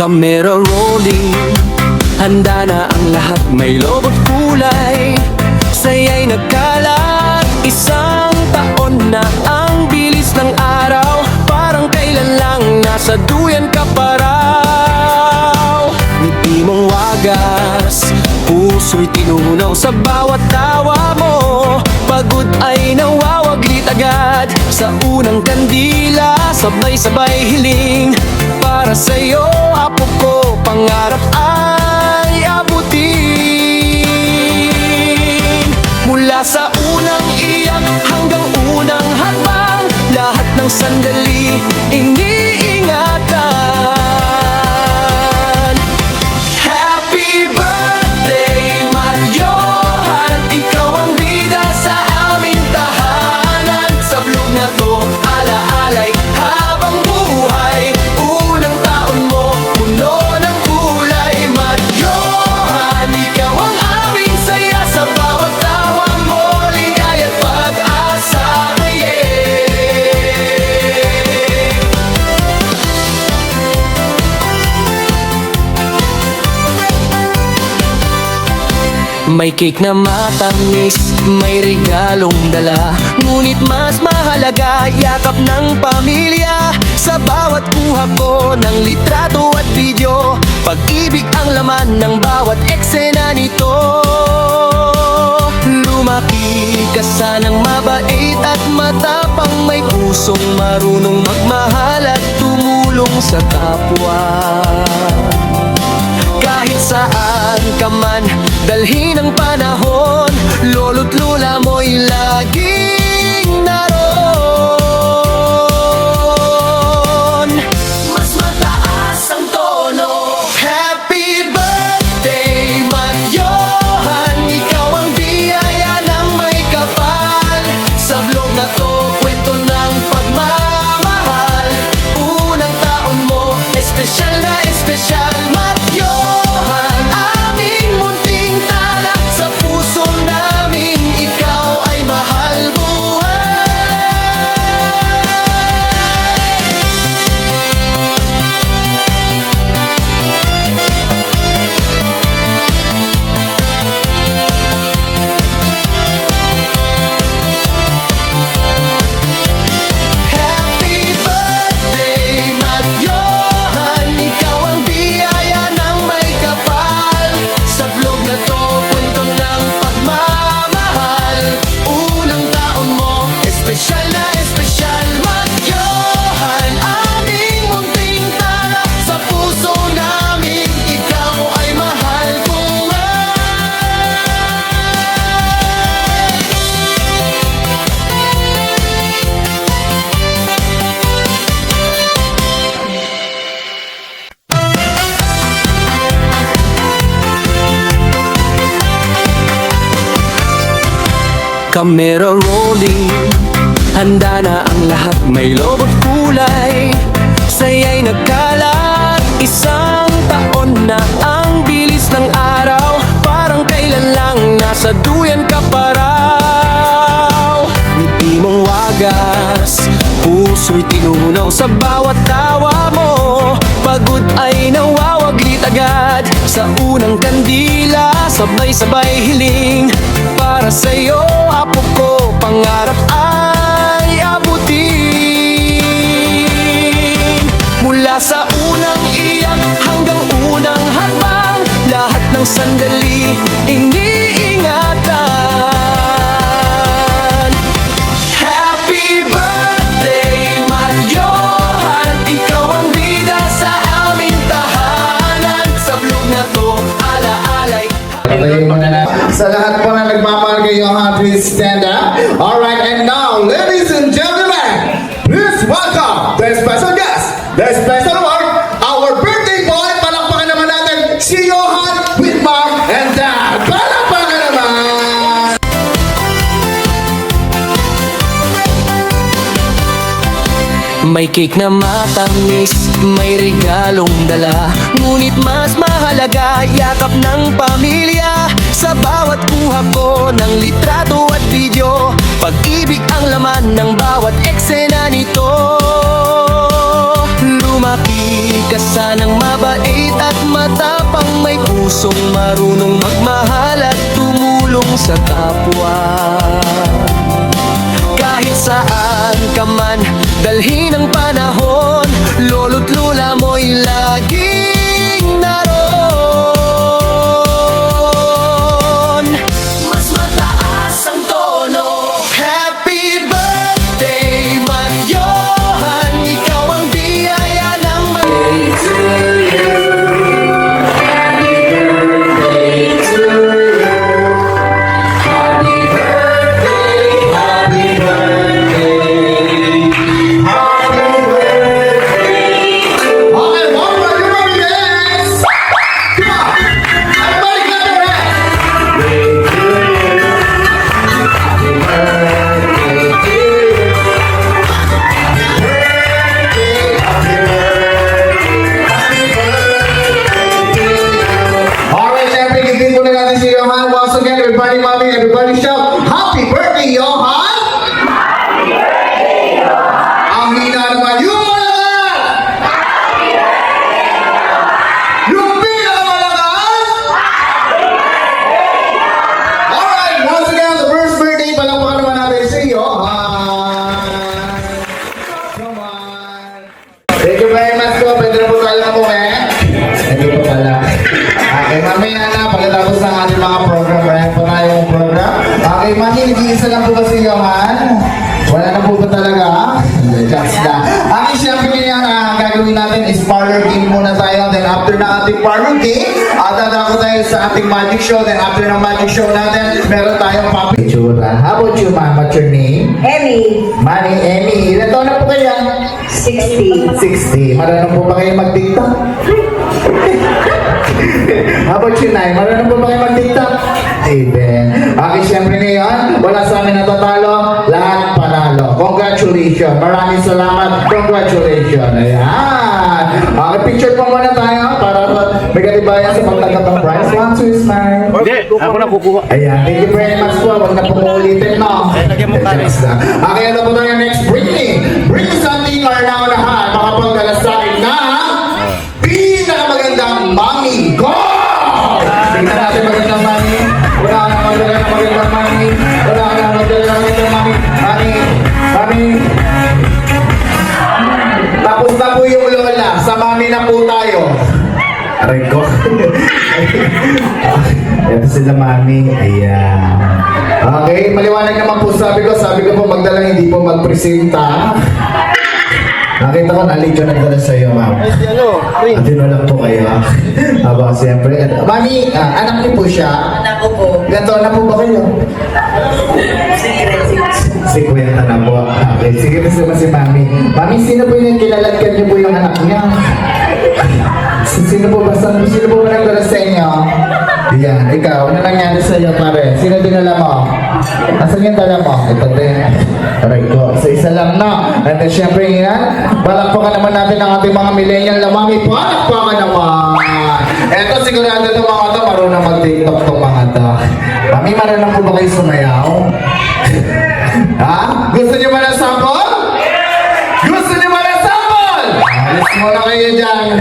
Camera rolling, handa na ang lahat, may loob at kulay. Saya'y nagkalat, isang taon na ang bilis ng araw. Parang kailan lang nasa duyan ka pa raw. Ngiti mong wagas, puso'y tinunaw sa bawat tawa mo. Pagod ay nawawaglit agad sa unang kandila. Sabay-sabay hiling para sa'yo, apo ko, pangarap ay abutin. Mula sa unang iyak hanggang unang hakbang, lahat ng sandali iniingatan. Happy birthday, Marjohan, ikaw ang bida sa aming tahanan. Sa vlog na to, alaalay habang buhay. Unang taon mo, puno ng kulay. Marjohan, ikaw ang aming saya. Sa bawat tawa mo, ligay at pag-asa. May cake na matamis, may regalong dala. Ngunit mas mahalaga, yakap ng pamilya. Sa bawat kuha ko ng litrato at video, pag-ibig ang laman ng bawat eksena nito. Lumaki ka sanang mabait at matapang, may pusong marunong magmahal at tumulong sa kapwa. Kahit saan ka man, dalhin ang panahon, lolo't lola mo'y laging naroon. Mas mataas ang tono. Happy birthday, Marjohan, ikaw ang biyaya ng may kapal. Sa vlog na to, kwento ng pagmamahal. Unang taon mo, espesyal na espesyal. Marjohan, aming munting tala. Sa puso namin, ikaw ay mahal Happy birthday, Marjohan, ikaw ang biyaya ng may kapal. Sa vlog na to, kwento ng pagmamahal. Unang taon mo, espesyal na espesyal. Marjohan, aming munting tala. Sa puso namin, ikaw ay mahal Camera rolling, handa na ang lahat, may loob at kulay. Saya'y nagkalat, isang taon na ang bilis ng araw. Parang kailan lang nasa duyan ka pa raw. Ngiti mong wagas, puso'y tinunaw sa bawat tawa mo. Pagod ay nawawaglit agad sa unang kandila. Sabay-sabay hiling para sa'yo, apo ko, pangarap ay abutin. Mula sa unang iyak hanggang unang hakbang, lahat ng sandali iniingatan. Happy birthday, Marjohan, ikaw ang bida sa aming tahanan. Sa vlog na to, alaalay. Sa lahat po na nagmamahal kay Johan, please stand up. Alright, and now, ladies and gentlemen, please welcome the special guest, the special one, our birthday boy. Palakpakan naman natin si Johan with Mark and Dad. Palakpakan naman! May cake na matamis, may regalong dala. Ngunit mas mahalaga, yakap ng pamilya. Sa bawat kuha ko ng litrato at video, pag-ibig ang laman ng bawat eksena nito. Lumaki ka sanang mabait at matapang, may pusong marunong magmahal at tumulong sa kapwa. Kahit saan ka man, dalhin ang panahon, lolo't lula mo'y laging naroon. Mas mataas ang tono. Happy birthday, Manyohan, ikaw ang biyaya ng birthday to you. Happy birthday to you. Happy birthday, happy birthday, happy birthday. Okay, one more, everybody dance! Come on! Everybody clap your hands! Alright, syempre, gitin muna natin si Johan. Once again, everybody, mommy, everybody shout, Happy birthday, Johan! Ang hina naman, yung malakas! Yung pinakamalakas! Alright, once again, the first birthday, palakpakan naman natin si Johan. Come on. Thank you very much po. Pwede na po tayo umuwi. Hindi po pala. Okay, mamaya na, pagkatapos ng ating mga program, kaya po tayong program. Okay, mami, nag-iisa lang po ba si Johan? Wala na po ba talaga? Hindi, just na. Okay, siyempre ngayon, gagawin natin is parlor game muna tayo. Then after ng ating parlor game, dadako tayo sa ating magic show. Then after ng magic show natin, meron tayong papi. Chura. How about you, ma'am? What's your name? Emmy, Manny, Emmy. Ilan taon na po kayo? 60. 60. Marunong po ba kayo mag-tiktok? How about you, Nay? Marunong po ba kayo mag-tiktok? Amen. Okay, siyempre ngayon, wala sa amin natatalo, lahat panalo. Congratulations. Maraming salamat. Congratulations. Ayan. Okay, picture po muna tayo para may katibayan sa pagtanggap ng prize. 1, 2, smile. Hindi, ako na kukuha. Ayan, thank you very much po. Huwag na po ulitin, no? lagyan mo ka rin. Okay, ano po tayo next? Bring me something or now lahat. Makapagdala sa akin na pinakamagandang mami. Go! Tingnan natin magandang mami. Wala ka na magdala ng magandang mami. Wala ka na magdala ng magandang mami. Mami. Tapos na po yung lola. Sa mami na po tayo. Aray ko. Ito sila mami. Ayan. Okay, maliwanag naman po sabi ko po magdala hindi po magpresenta. Nakita ko na-lead yung nagdala sa'yo, ma'am. At lang po kayo. Aba, siyempre. Mami, anak niyo po siya. Anak ko po. Ilan taon na po ba kayo? 50 na po. Okay, sige po si mami. Mami, sino po yung kilaladkan niyo po yung anak niya? Sino po ba nagdala sa inyo? Yan, ikaw, ano nangyari sa iyo, pare? Sino dinala mo? Asan yung dala mo? Ito din. Aray ko. Sa isa lang, no? And then, syempre yan, balakpakan naman natin ang ating mga millennial na mami. Balakpakan naman! Eto, sigurado itong mga to, marunong mag-tiktok itong mga to. Mami, marunong po ba kayo sumayaw? Ha? Gusto niyo ba ng sample? Gusto niyo ba ng sample? Alis muna kayo dyan.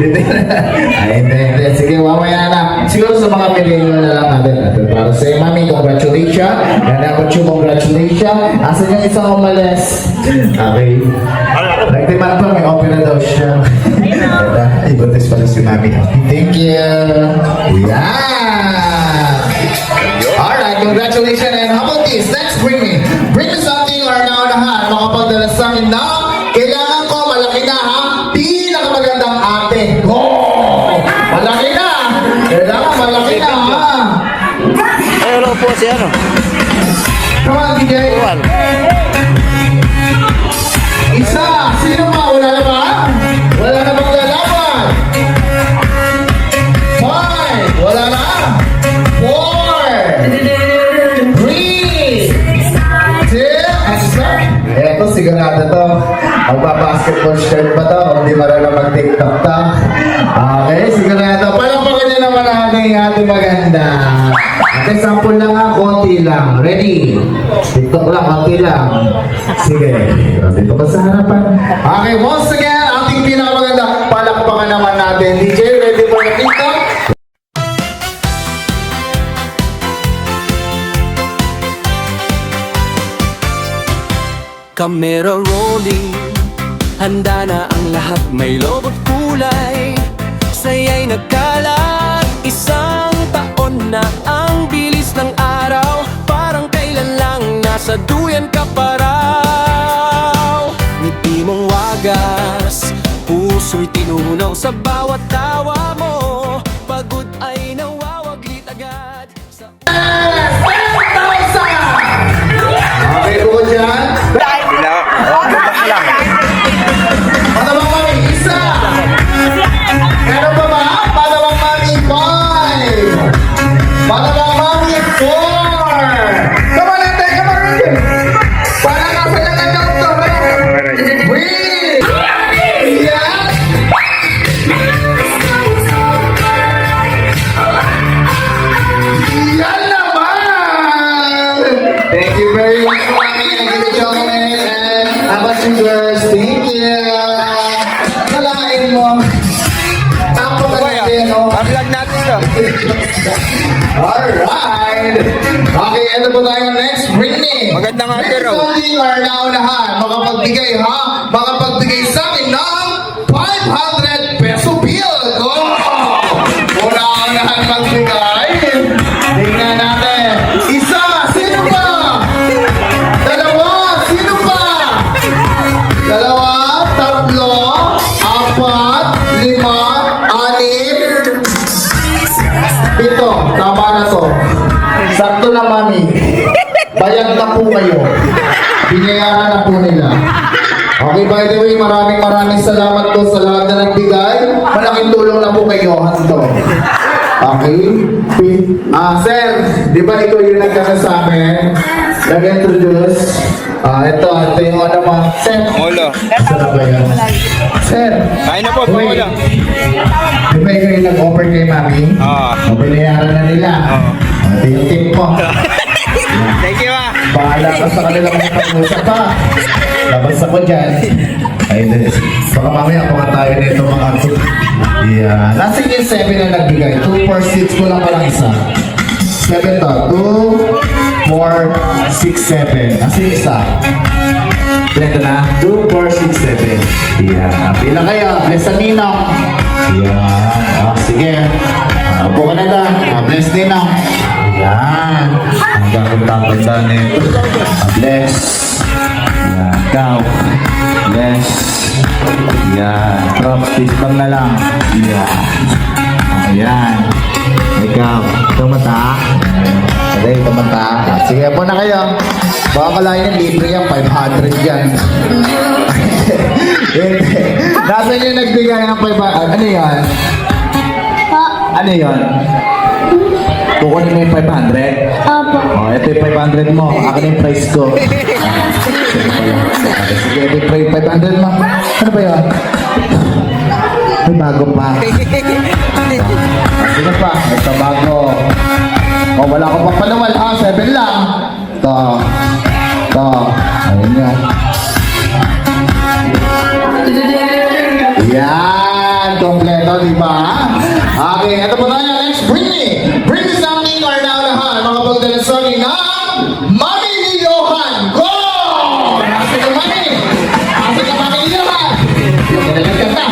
Ay, hindi. Sige, mamaya na. Siguro sa mga millennial na lang natin. Para sa mami, congratulations. And about you, congratulations. Asan yung isang umalis? Okay. Nagtiman pa, may opera daw siya. Ibuntis pala si mami. Thank you. Yeah. Alright, congratulations. And how about this? Next, bring me something or now na ha. Makapagdala sa akin na kailangan ko malaki na ha. Pinakamagandang ate. Go! Malaki na! Kailangan malaki na ha. Ay, wala po si ano. Come on, DJ. One. Isa! Sino pa? Wala na ba? Wala na bang lalaban? 5! Wala na? 4! 3! 2! And start! Eto, sigurado to. Magpa-basketball shirt ba to? Hindi marunong mag-tiktok to. Okay, sigurado. Palampakan niyo naman ang ating maganda. Okay, sample lang ha, konti lang. Ready? TikTok lang, konti lang. Sige. Dito pa sa harapan. Okay, once again, ating pinakamaganda. Palakpakan naman natin. DJ, ready for the TikTok? Camera rolling, handa na ang lahat, may lobot kulay. Saya'y nagkalat, isang taon na ang bilis ng araw. Parang kailan lang nasa duyan ka pa raw. Ngiti mong wagas, puso'y tinunaw sa bawat tawa mo. Pagod ay nawawaglit agad sa... Okay, bukod dyan. Matabang mami, isa. Meron pa ba? Matabang mami, 5. Matabang mami, 4. Come on, ate, come on, ate. Parang nasa nagagawin to. Breathe. Yes. Yan naman. Thank you very much, mami. Thank you, gentlemen. And how about you, girls? Thank you. Nalain mo. Tapo ka natin, no? Vlog natin to. Alright! Okay, ito po tayo next Britney. Magandang ate raw. Next are naunahan. Makapagbigay ha? Makapagbigay sa akin ng 500 peso bill. Go! Una-unahan magbigay. Tingnan natin. Isa! Sino pa? Dalawa! Sino pa? Dalawa, tatlo, apat, lima, anim, 7. Tama na to. Sakto na, mami. Bayad na po kayo. Binayaran na po nila. Okay, by the way, maraming salamat po sa lahat na nagbigay. Malaking tulong na po kayo, Hando. Okay? Sir, di ba ikaw yung nagkakasabi? Nag-introduce? Ito yung ano mo. Sir, Molo. saan ba yan? Sir, Kain na po, wait. Molo. Di ba ikaw yung nag-offer kay mami? Oo. O, binayaran na nila. Ito yung tip mo. Thank you, Bahala ka sa kanila kung pag-usap pa. Labas ako dyan. Ay, baka mamaya kung tayo nito mga ato. Yeah. Nasa yung 7 na nagbigay. 2, 4, 6 ko lang palang isa. 7 to. 2, 4, 6, 7. Nasa yung isa. Ito na. 2, 4, 6, 7. Yeah. Pila kayo. Bless sa ninong. Yeah. Sige. Upo ka na lang. Bless ninong. Yan. Ang gagawin-tanda nito. Bless. Yan. Ikaw. Bless. Yan. Practice lang na lang. Yan. Ayan. Ikaw. Tumata. Okay, tumata. Sige po na kayo. Baka kalahin yung libre yan. 500 yan. Nasaan yung nagbigay ng 500? Ano yan? Ano yan? Kukunin mo yung 500? Opo. Ito yung 500 mo. Akin yung price ko. Sige, ito yung 500 mo. Ano ba yun? May bago pa. Sige pa. Ito bago. Wala ko pa palawal. 7 lang. Ito. Ayun yun. Yan. Kompleto, di ba? Okay, ito po tayo. Next, Britney. Britney something or now lahat. Mga pagdalasoni na Mami ni Johan. Go! Nasa ka, Mami. Nasa ka, Mami ni Johan. Kanta.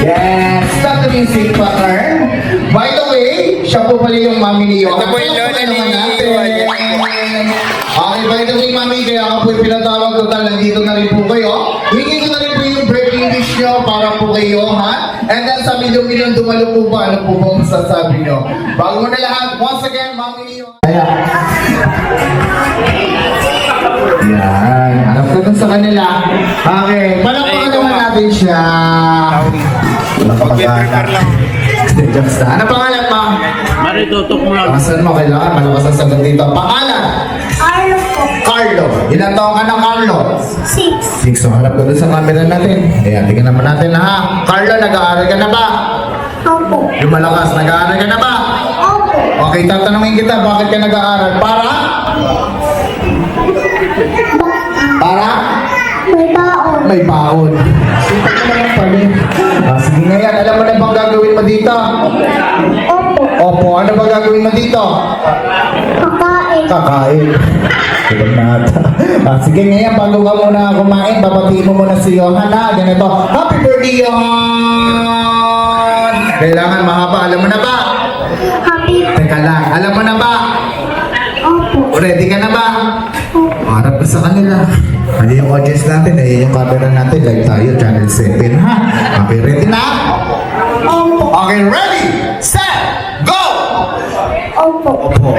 Yes. Stop the music, partner. By the way, siya po pala yung Mami ni Johan. Ito po yung lola ni Johan. Okay, by the way, Mami, kaya ako po yung pinatawag total. Nandito na rin po kayo. Hingin ko na rin po yung breaking news nyo para po kayo, ha? And then sa milyon-milyon dumalo po ba? Ano po ba masasabi nyo? Bago mo na lahat, once again, Mami niyo. Yan. Alam ko dun sa kanila. Okay, palakpakan naman natin siya. Mag-prepare lang. Just ano pangalan mo? Maritutok mo lang. Asan mo? Kailangan malakas ang sagot dito. Pangalan? Arlo po. Carlo. Ilang taong ka na, Carlo? 6. 6. So, harap ko dun sa camera natin. Ayan, tingnan naman natin ha. Carlo, nag-aaral ka na ba? Opo. Yung malakas, nag-aaral ka na ba? Opo. Okay, tatanungin kita, bakit ka nag-aaral? Para? May baon. May baon. Sipag mo naman pala. Sige nga yan, alam mo na bang gagawin mo dito? Opo. Opo, ano ba gagawin mo dito? Kakain. Kakain. Tulog na ata. Sige ngayon, bago ka muna kumain, babatiin mo muna si Johan ha. Ganito, Happy birthday, Johan! Kailangan mahaba, alam mo na ba? Happy. Teka lang, alam mo na ba? Opo. Ready ka na ba? Harap ka sa kanila. Ano yung audience natin? Yung camera natin. Like tayo, channel 7 ha. Okay, ready na? Opo. Okay, ready, set, go! Opo. Opo.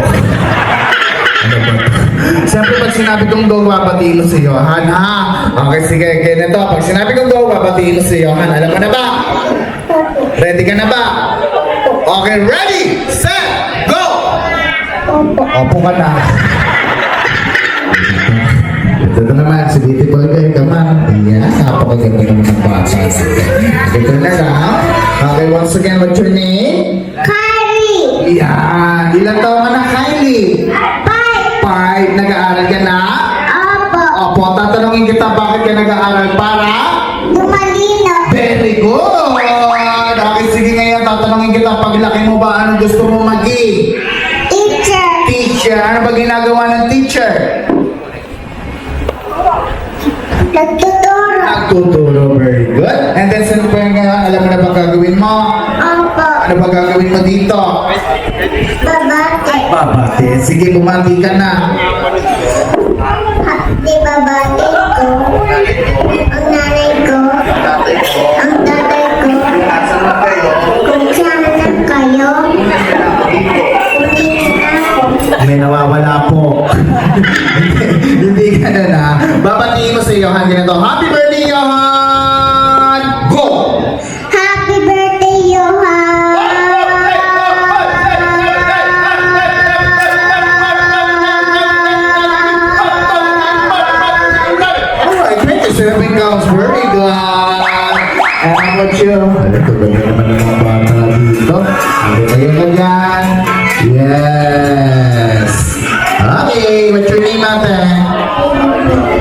Ano ba? Siyempre pag sinabi kong go, babatiin mo si Johan, ha? Okay, sige, ganito. Pag sinabi kong go, babatiin mo si Johan. Alam mo na ba? Ready ka na ba? Okay, ready, set, go! Opo. Opo ka na. Ito naman, si Beautiful Girl naman. Ayan, napakaganda naman ng bata. Ito na lang. Okay, once again, what's your name? Kylie. Yan. Ilan taon ka na, Kylie? 5. 5. Nag-aaral ka na? Opo. Opo, tatanungin kita bakit ka nag-aaral para? Lumalino. Very good! Okay, sige ngayon, tatanungin kita paglaki mo ba, ano gusto mo maging? Teacher. Teacher. Ano ba ginagawa ng teacher? Nagtuturo. Nagtuturo, very good. And then, sino pa yung ngayon? Alam mo na ba gagawin mo? Opo. Ano ba gagawin mo dito? Babate. Babate. Sige, bumati ka na. Di babate ko. Ang nanay ko. Ang tatay ko. Kung saan na kayo. Ulit na ako. May nawawala po. Hindi ka na na. Babatiin mo sa Johan ganito. Happy birthday, Johan! Go! Happy birthday, Johan! Alright, thank you, Sir Bingals. Very good. And how about you? Ito, ganda naman ng mga bata dito. Ano kayo na dyan? Yes. Okay, what's your name, ate?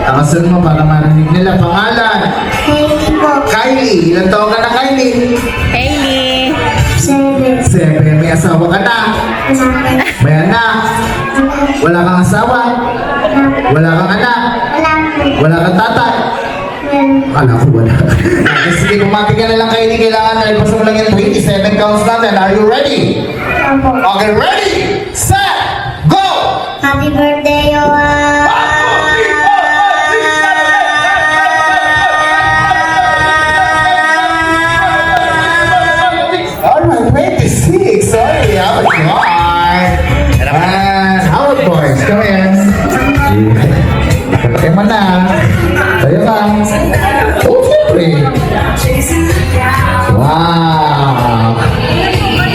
Takasan mo para marinig nila. Pangalan? Hailey po. Kylie. Ilan taon ka na, Kylie? Hailey! 7. 7. May asawa ka na? May anak? Wala kang asawa? Wala kang anak? Wala kang tatay? Akala ko wala. Okay, sige, bumati ka na lang kayo. Hindi kailangan na ipasa mo lang yung 27 counts natin. Are you ready? Okay, ready? Set! Go! Happy birthday, Johan! Alright, 26. Sorry, Howard Boys. And Howard Boys, come in. Kaya mo na. Tayo ka. Oh, siyempre. Wow.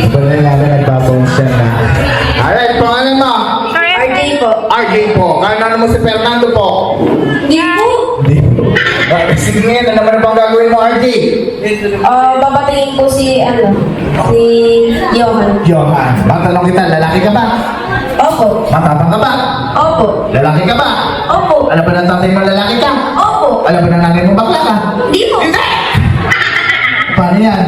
Ito na yung nagbabong siya na. Alright, pangalan mo? RJ po. RJ po. Kanan mo si Fernando po. Di po. Hindi po. Sige ngayon, ano naman bang gagawin mo, RJ? Babatingin po si Johan. Johan, matanong kita, lalaki ka ba? Opo. Matapang ka ba? Opo. Lalaki ka ba? Opo. Alam ba ng tatay mo lalaki ka? Opo. Alam ba ng nanay mo bakla ka? Di po. Paano yan?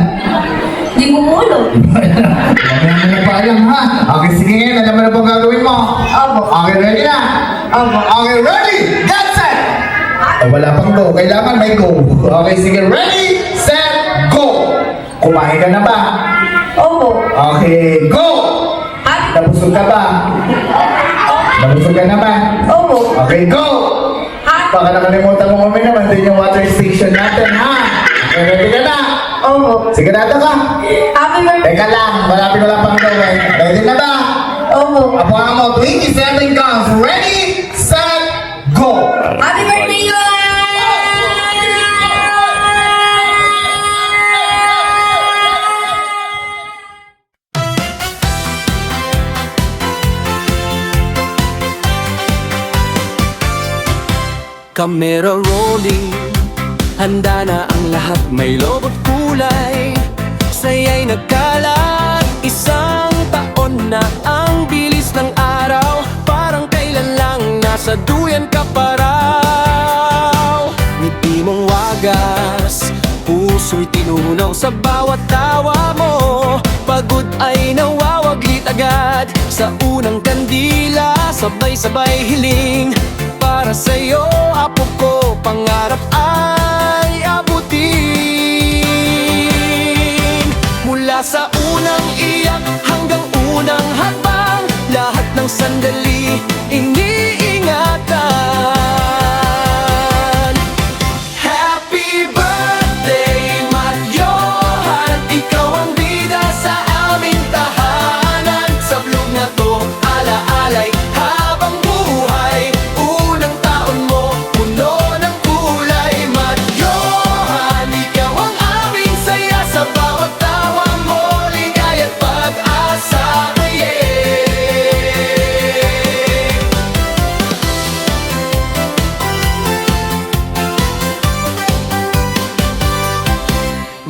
Di po mo ulo. Mamaya mo nagpaalam ha? Okay, sige ngayon, alam mo na bang gagawin mo? Opo. Okay, ready na? Opo. Okay, ready? Get set! Wala pang go, kailangan may go. Okay, sige, ready, set, go! Kumain ka na ba? Opo. Okay, go! At Nabusog ka ba? Nabusog ka na ba? opo. Okay, go! At Baka nakalimutan mo kami naman din yung water station natin, ha? Okay, ready ka na? opo. Sigurado ka? Happy birthday. Teka lang, malapit ko lang pang gawin. Ready na ba? Opo. Abuhan mo, 27 counts. Ready, set, go! Happy birthday, Johan! Camera rolling, handa na ang lahat, may loob at kulay. Saya'y nagkalat, isang taon na ang bilis ng araw. Parang kailan lang nasa duyan ka pa raw. Ngiti mong wag sa bawat tawa mo. Pagod ay nawawaglit agad sa unang kandila. Sabay-sabay hiling para sa'yo, apo ko, pangarap ay abutin. Mula sa unang iyak hanggang unang hakbang, lahat ng sandali iniingatan. Happy birthday, Matt Johan, ikaw ang bida sa aming tahanan. Sa vlog na to, alaalay habang buhay. Unang taon mo, puno ng kulay. Matt Johan, ikaw ang aming saya. Sa bawat tawa mo, ligay at pag-asa.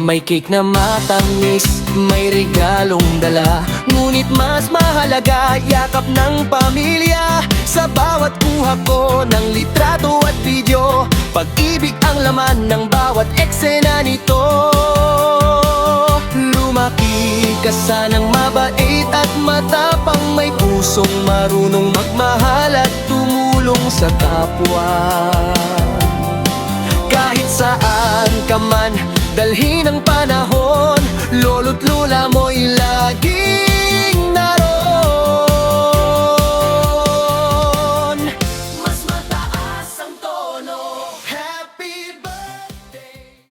May cake na matamis, may regalong dala. Ngunit mas mahalaga, yakap ng pamilya. Sa bawat kuha ko ng litrato at video, pag-ibig ang laman ng bawat eksena nito. Lumaki ka sanang mabait at matapang, may pusong marunong magmahal at tumulong sa kapwa. Kahit saan ka man, dalhin ang panahon, lolo't lola mo'y lagi